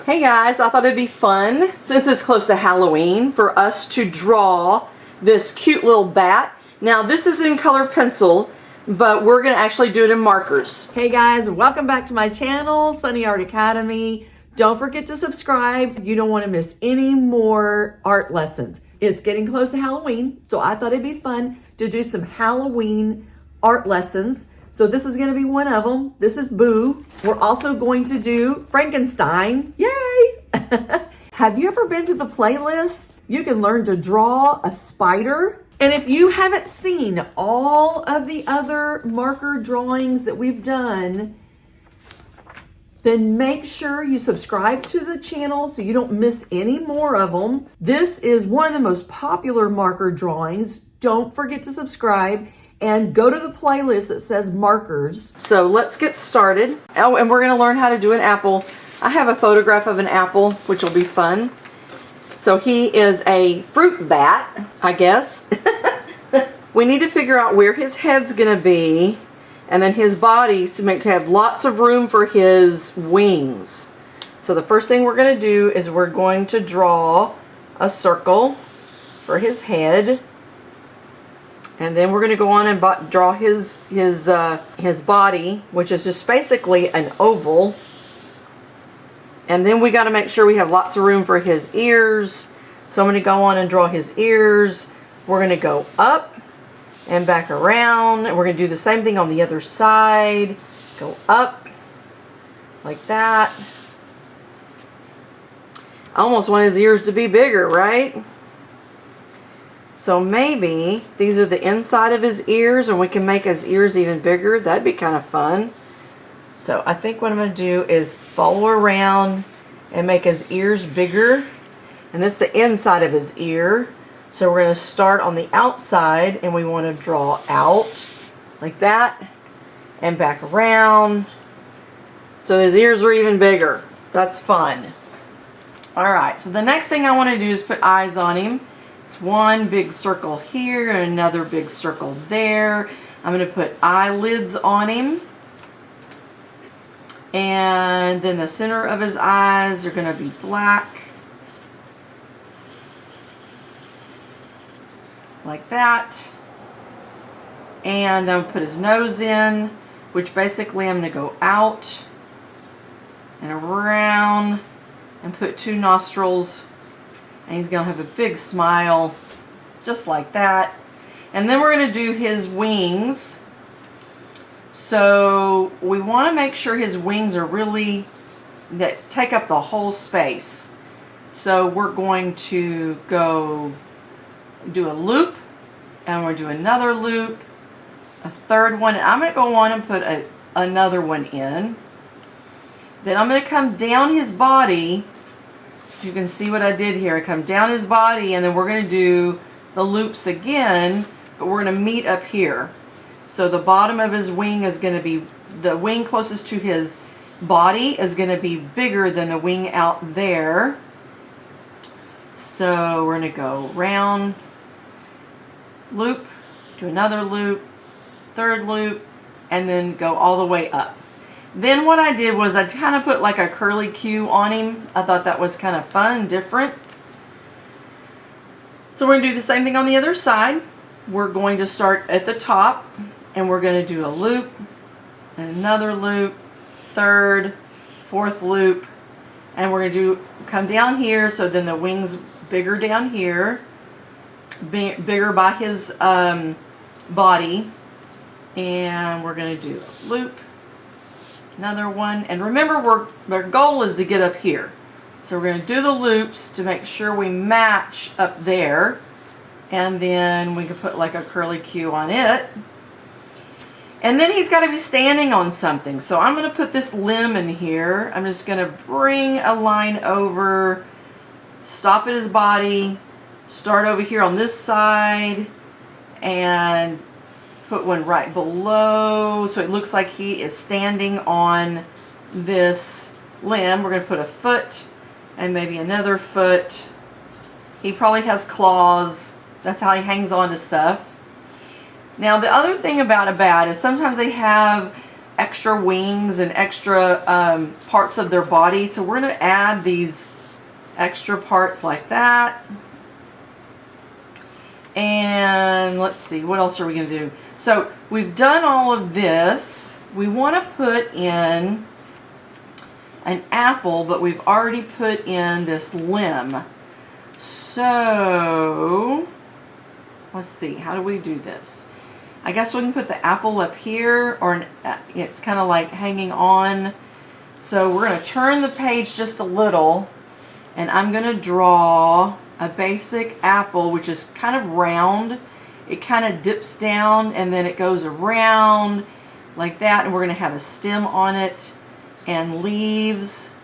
Hey guys, I thought it'd be fun, since it's close to Halloween, for us to draw this cute little bat. Now this is in color pencil, but we're going to actually do it in markers. Hey guys, welcome back to my channel, Sunny Art Academy. Don't forget to subscribe. You don't want to miss any more art lessons. It's getting close to Halloween, so I thought it'd be fun to do some Halloween art lessons. So this is going to be one of them. This is Boo. We're also going to do Frankenstein. Yay! Have you ever been to the playlist? You can learn to draw a spider. And if you haven't seen all of the other marker drawings that we've done, then make sure you subscribe to the channel so you don't miss any more of them. This is one of the most popular marker drawings. Don't forget to subscribe and go to the playlist that says markers. So let's get started. Oh, and we're gonna learn how to do an apple. I have a photograph of an apple, which will be fun. So he is a fruit bat, I guess. We need to figure out where his head's gonna be, and then his body to have lots of room for his wings. So the first thing we're gonna do is we're going to draw a circle for his head. And then we're going to go on and draw his body, which is just basically an oval. And then we got to make sure we have lots of room for his ears. So I'm going to go on and draw his ears. We're going to go up and back around. And we're going to do the same thing on the other side. Go up like that. I almost want his ears to be bigger, right? So maybe these are the inside of his ears, and we can make his ears even bigger. That'd be kind of fun. So I think what I'm going to do is follow around and make his ears bigger. And this is the inside of his ear. So we're going to start on the outside, and we want to draw out like that and back around. So his ears are even bigger. That's fun. All right, so the next thing I want to do is put eyes on him. It's one big circle here and another big circle there. I'm going to put eyelids on him. And then the center of his eyes are going to be black. Like that. And I'm going to put his nose in, which basically I'm going to go out and around and put two nostrils. And he's going to have a big smile, just like that. And then we're going to do his wings. So we want to make sure his wings are really, that take up the whole space. So we're going to go do a loop, and we'll do another loop, a third one. I'm going to go on and put another one in. Then I'm going to come down his body. You can see what I did here. I come down his body, and then we're going to do the loops again, but we're going to meet up here. So the bottom of his wing is going to be, the wing closest to his body is going to be bigger than the wing out there. So we're going to go round, loop, do another loop, third loop, and then go all the way up. Then what I did was I kind of put like a curly Q on him. I thought that was kind of fun and different. So we're going to do the same thing on the other side. We're going to start at the top, and we're going to do a loop, and another loop, third, fourth loop, and we're going to come down here, so then the wings bigger down here, bigger by his body, and we're going to do a loop, another one, and remember our goal is to get up here. So we're going to do the loops to make sure we match up there, and then we can put like a curly Q on it. And then he's got to be standing on something. So I'm going to put this limb in here. I'm just going to bring a line over, stop at his body, start over here on this side, and put one right below, so it looks like he is standing on this limb. We're going to put a foot and maybe another foot. He probably has claws. That's how he hangs on to stuff. Now the other thing about a bat is sometimes they have extra wings and extra parts of their body. So we're going to add these extra parts like that. And let's see, what else are we going to do? So we've done all of this. We want to put in an apple, but we've already put in this limb. So let's see, how do we do this? I guess we can put the apple up here, or it's kind of like hanging on. So we're going to turn the page just a little, and I'm going to draw a basic apple, which is kind of round. It kind of dips down and then it goes around like that, and we're going to have a stem on it and leaves,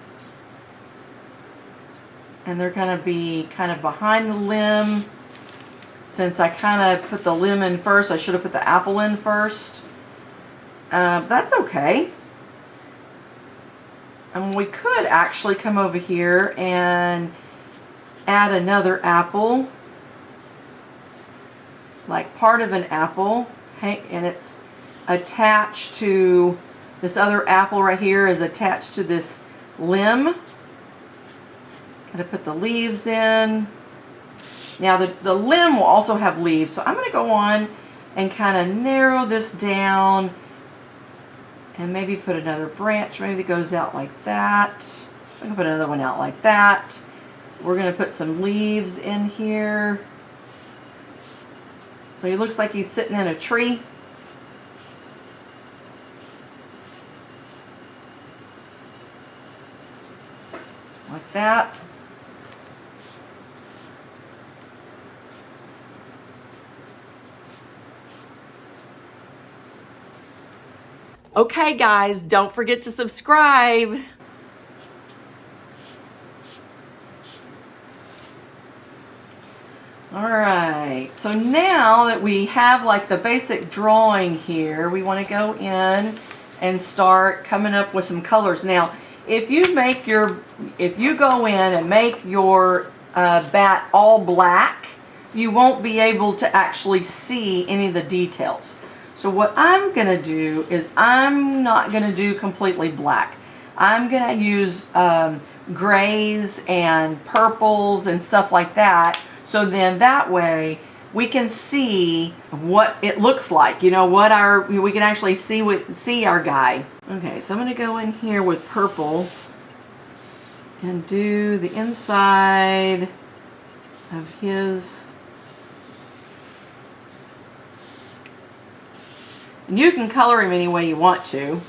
and they're going to be kind of behind the limb. Since I kind of put the limb in first, I should have put the apple in first. That's okay. And we could actually come over here and add another apple, like part of an apple, and it's attached to this other apple right here, is attached to this limb. Gotta put the leaves in. Now the limb will also have leaves, so I'm going to go on and kind of narrow this down and maybe put another branch maybe that goes out like that. I'm going to put another one out like that. We're going to put some leaves in here. So he looks like he's sitting in a tree. Like that. Okay guys, don't forget to subscribe. Alright, so now that we have like the basic drawing here, we want to go in and start coming up with some colors. Now, if you go in and make your bat all black, you won't be able to actually see any of the details. So what I'm going to do is I'm not going to do completely black. I'm going to use grays and purples and stuff like that. So then that way we can see what it looks like. You know, we can actually see our guy. Okay, so I'm going to go in here with purple and do the inside of his. And you can color him any way you want to.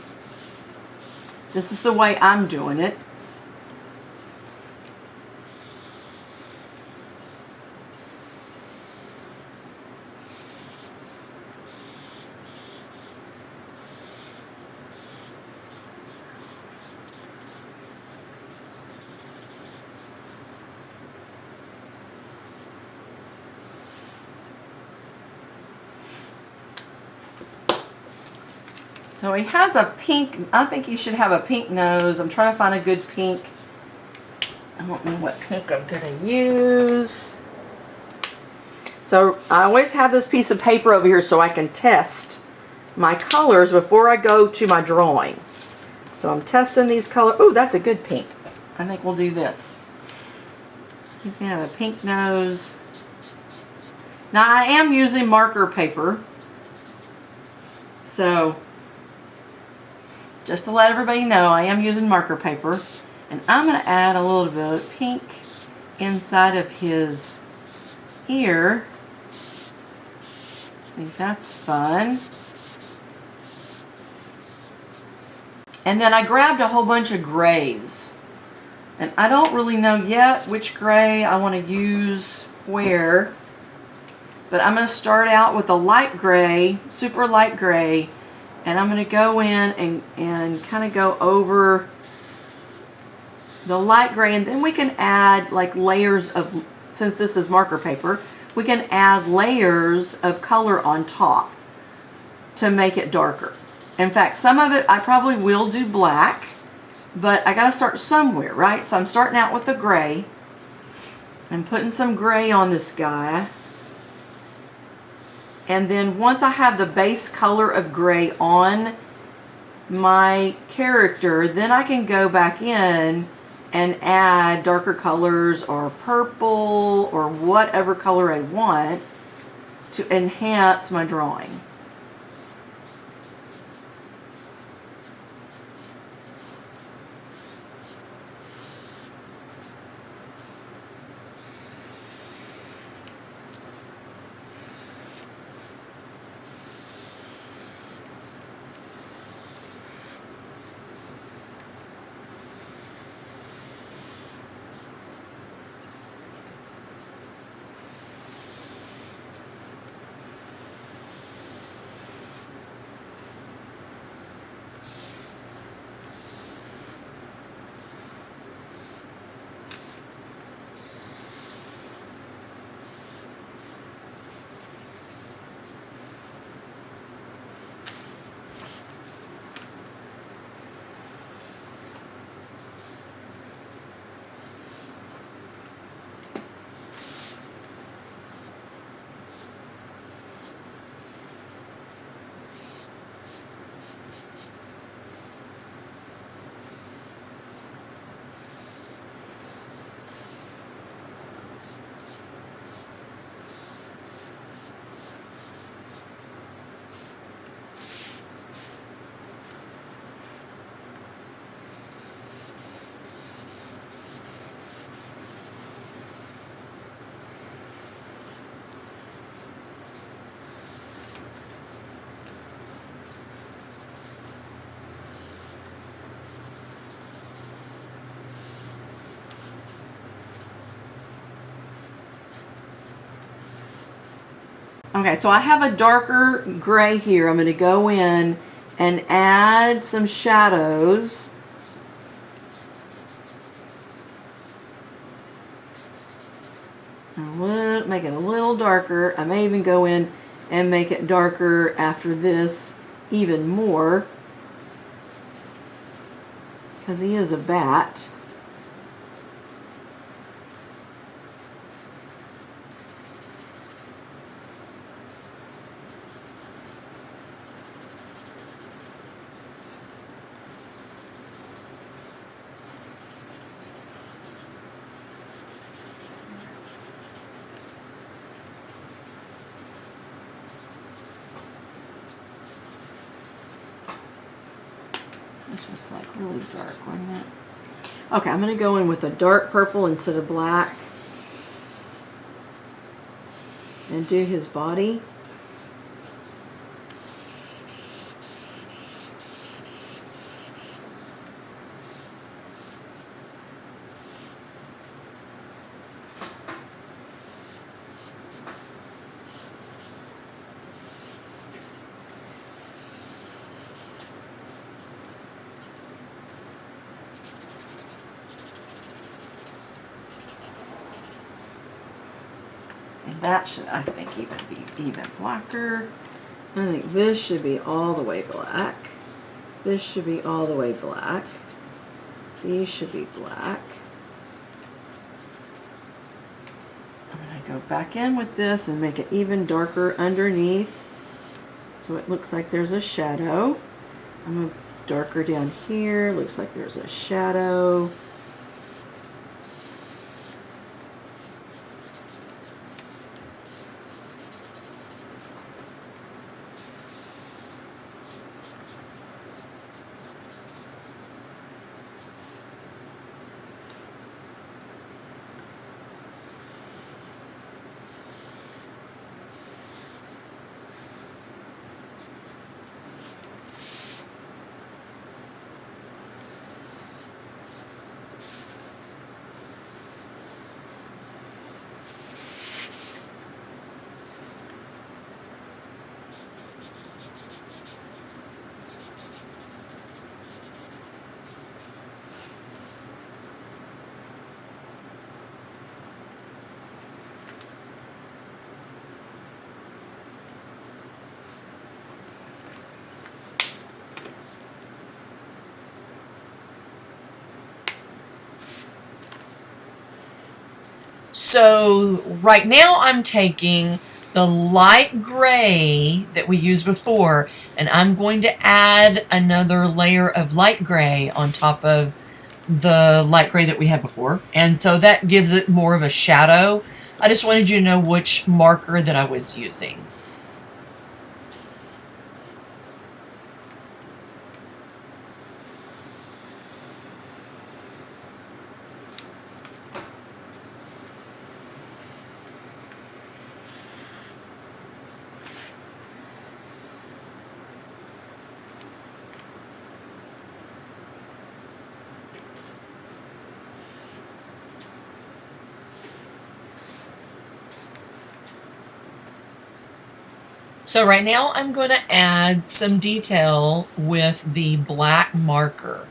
This is the way I'm doing it. So he has a pink, I think he should have a pink nose. I'm trying to find a good pink. I don't know what pink I'm going to use. So I always have this piece of paper over here so I can test my colors before I go to my drawing. So I'm testing these colors. Oh, that's a good pink. I think we'll do this. He's going to have a pink nose. Now I am using marker paper. So just to let everybody know, I am using marker paper, and I'm going to add a little bit of pink inside of his ear. I think that's fun. And then I grabbed a whole bunch of grays, and I don't really know yet which gray I want to use where, but I'm going to start out with a light gray, super light gray. And I'm going to go in and kind of go over the light gray, and then we can add like layers of, since this is marker paper, we can add layers of color on top to make it darker. In fact, some of it I probably will do black, but I got to start somewhere, right? So I'm starting out with the gray. I'm putting some gray on this guy. And then once I have the base color of gray on, my character, then I can go back in and add darker colors or purple or whatever color I want to enhance my drawing. Okay, so I have a darker gray here. I'm going to go in and add some shadows. Make it a little darker. I may even go in and make it darker after this even more, because he is a bat. It's just like really dark, wasn't it? Okay, I'm going to go in with a dark purple instead of black and do his body. And that should, I think, even be even blacker. I think this should be all the way black. This should be all the way black. These should be black. I'm going to go back in with this and make it even darker underneath, so it looks like there's a shadow. I'm going to darker down here. Looks like there's a shadow. So right now I'm taking the light gray that we used before, And I'm going to add another layer of light gray on top of the light gray that we had before. And so that gives it more of a shadow. I just wanted you to know which marker that I was using. So right now I'm going to add some detail with the black marker.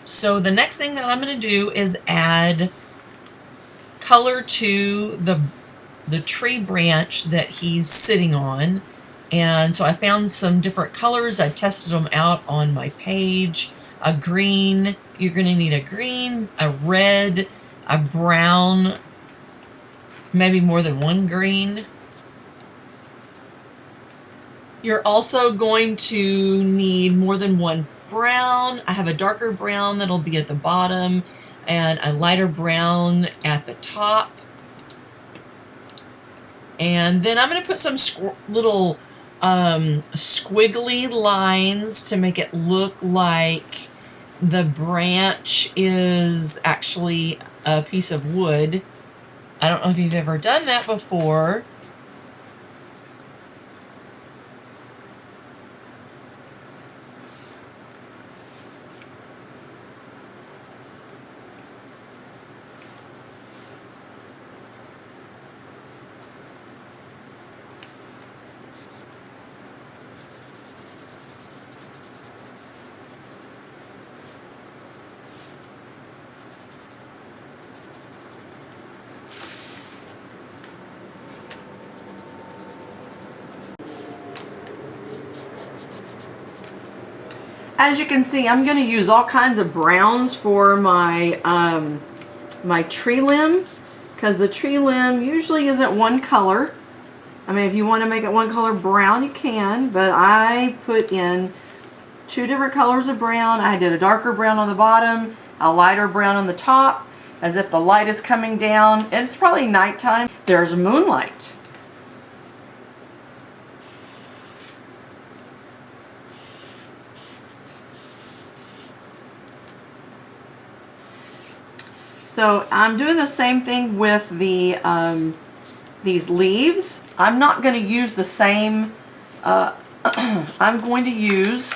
So the next thing that I'm going to do is add color to the tree branch that he's sitting on. And so I found some different colors. I tested them out on my page. A green, you're going to need a green, a red, a brown, maybe more than one green. You're also going to need more than one brown. I have a darker brown that'll be at the bottom and a lighter brown at the top. And then I'm going to put some little squiggly lines to make it look like the branch is actually a piece of wood. I don't know if you've ever done that before. As you can see, I'm going to use all kinds of browns for my my tree limb, because the tree limb usually isn't one color. I mean, if you want to make it one color brown, you can, but I put in 2 different colors of brown. I did a darker brown on the bottom, a lighter brown on the top, as if the light is coming down, and it's probably nighttime. There's moonlight. So I'm doing the same thing with the these leaves. I'm not going to use the same. I'm going to use.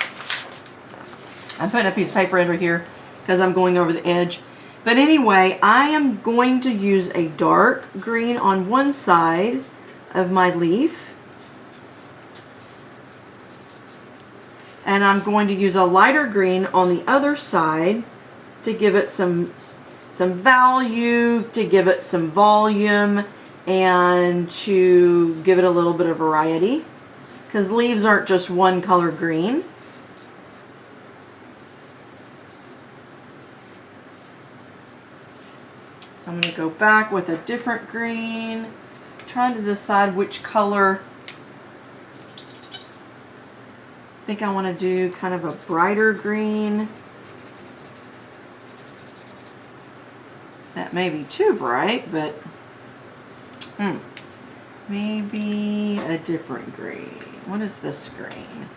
I'm putting a piece of paper under here because I'm going over the edge. But anyway, I am going to use a dark green on one side of my leaf. And I'm going to use a lighter green on the other side to give it some value, to give it some volume, and to give it a little bit of variety, because leaves aren't just one color green. So I'm going to go back with a different green, trying to decide which color. I think I want to do kind of a brighter green. That may be too bright, but maybe a different green. What is this green?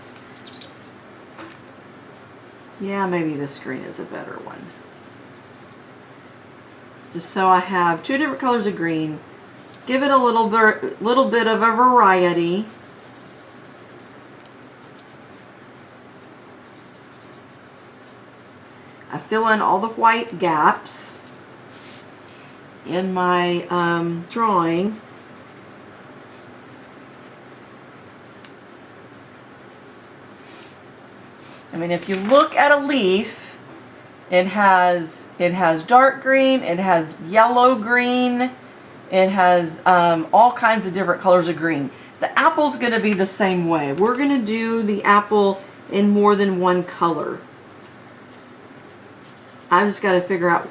Yeah, maybe this green is a better one. Just so I have 2 different colors of green. Give it a little bit of a variety. I fill in all the white gaps in my drawing. I mean, if you look at a leaf, it has dark green, it has yellow green, it has all kinds of different colors of green. The apple's going to be the same way. We're going to do the apple in more than one color. I've just got to figure out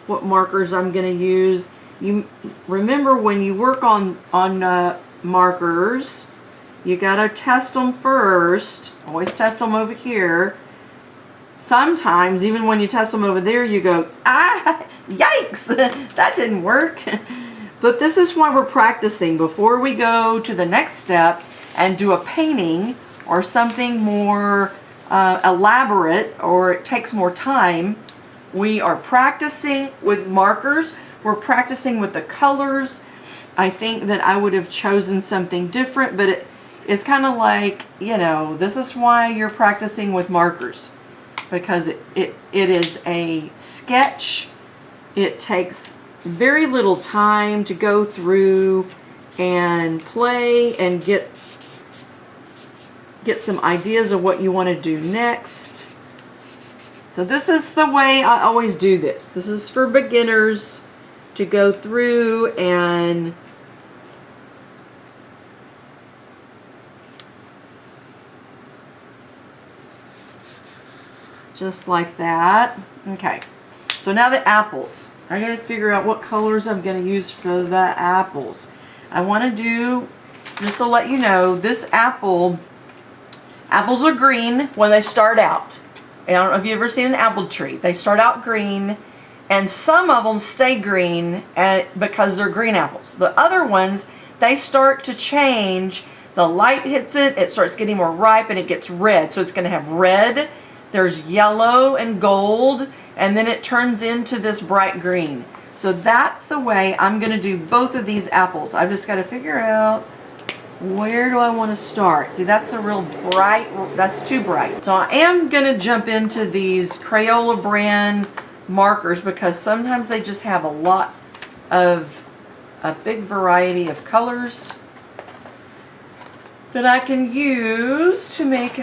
what markers I'm going to use. You remember when you work on markers, you got to test them first. Always test them over here. Sometimes, even when you test them over there, you go, ah, yikes, that didn't work. But this is why we're practicing. Before we go to the next step and do a painting or something more elaborate, or it takes more time, we are practicing with markers. We're practicing with the colors. I think that I would have chosen something different, but it's kind of like, you know, this is why you're practicing with markers, because it is a sketch. It takes very little time to go through and play and get some ideas of what you want to do next. So this is the way I always do this. This is for beginners to go through and just like that. Okay, so now the apples. I gotta figure out what colors I'm gonna use for the apples. I wanna do, just to let you know, this apples are green when they start out. I don't know if you've ever seen an apple tree. They start out green, and some of them stay green because they're green apples. But other ones, they start to change. The light hits it, it starts getting more ripe, and it gets red. So it's gonna have red, there's yellow and gold, and then it turns into this bright green. So that's the way I'm gonna do both of these apples. I've just gotta figure out, where do I want to start? See, that's a real bright, that's too bright. So I am going to jump into these Crayola brand markers because sometimes they just have a big variety of colors that I can use to make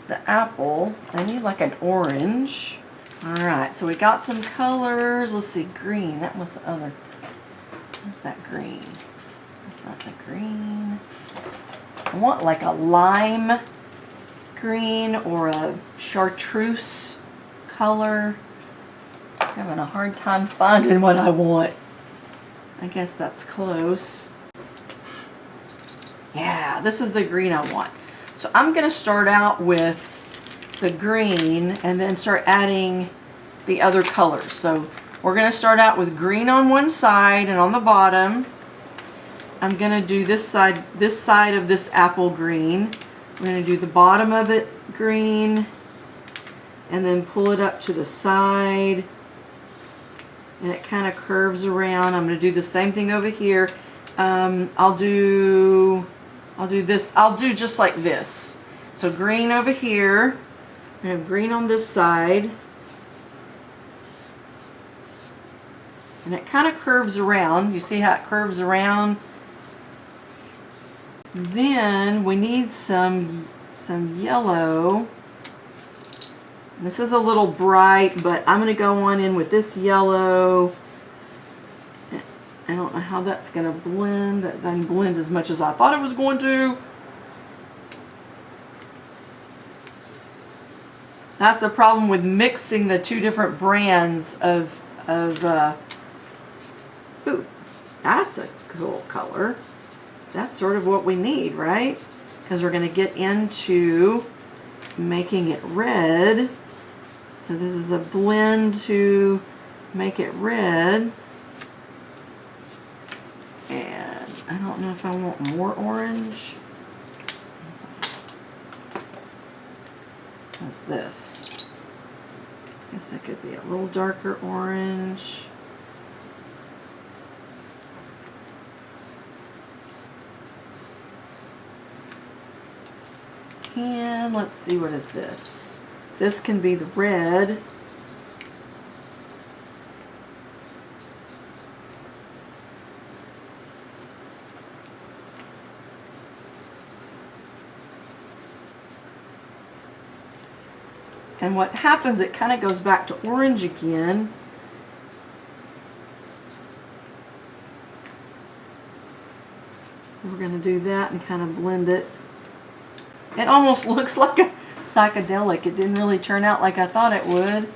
the apple. I need like an orange. All right, so we got some colors. Let's see, green, that was the other. What's that green? That's not the green. I want like a lime green or a chartreuse color. I'm having a hard time finding what I want. I guess that's close. Yeah, this is the green I want. So I'm going to start out with the green and then start adding the other colors. So we're going to start out with green on one side, and on the bottom I'm going to do this side of this apple green. I'm going to do the bottom of it green and then pull it up to the side, and it kind of curves around. I'm going to do the same thing over here. I'll do this. I'll do just like this. So green over here. I have green on this side. And it kind of curves around. You see how it curves around? Then we need some yellow. This is a little bright, but I'm going to go on in with this yellow. I don't know how that's going to blend. That doesn't blend as much as I thought it was going to. That's the problem with mixing the two different brands of ooh, that's a cool color. That's sort of what we need, right? Because we're going to get into making it red. So this is a blend to make it red. And I don't know if I want more orange. What's this? I guess it could be a little darker orange. And let's see, what is this? This can be the red. And what happens, it kind of goes back to orange again. So we're going to do that and kind of blend it. It almost looks like a psychedelic. It didn't really turn out like I thought it would.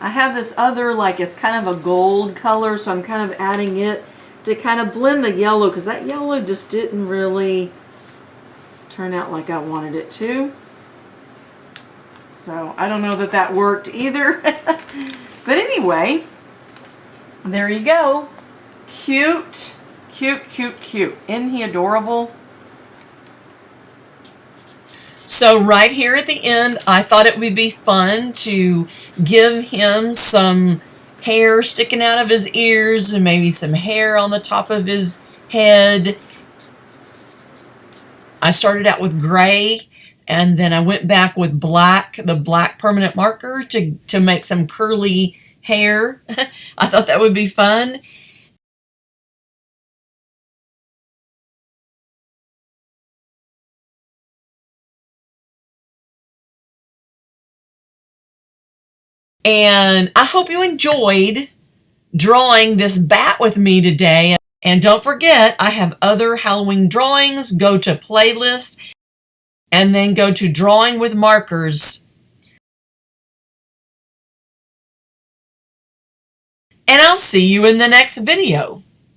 I have this other, like, it's kind of a gold color, so I'm kind of adding it to kind of blend the yellow, because that yellow just didn't really turn out like I wanted it to. So I don't know that that worked either. But anyway, there you go. Cute, cute, cute, cute. Isn't he adorable? So right here at the end, I thought it would be fun to give him some hair sticking out of his ears and maybe some hair on the top of his head. I started out with gray, and then I went back with black, the black permanent marker, to make some curly hair. I thought that would be fun. And I hope you enjoyed drawing this bat with me today. And don't forget, I have other Halloween drawings. Go to playlist and then go to drawing with markers. And I'll see you in the next video.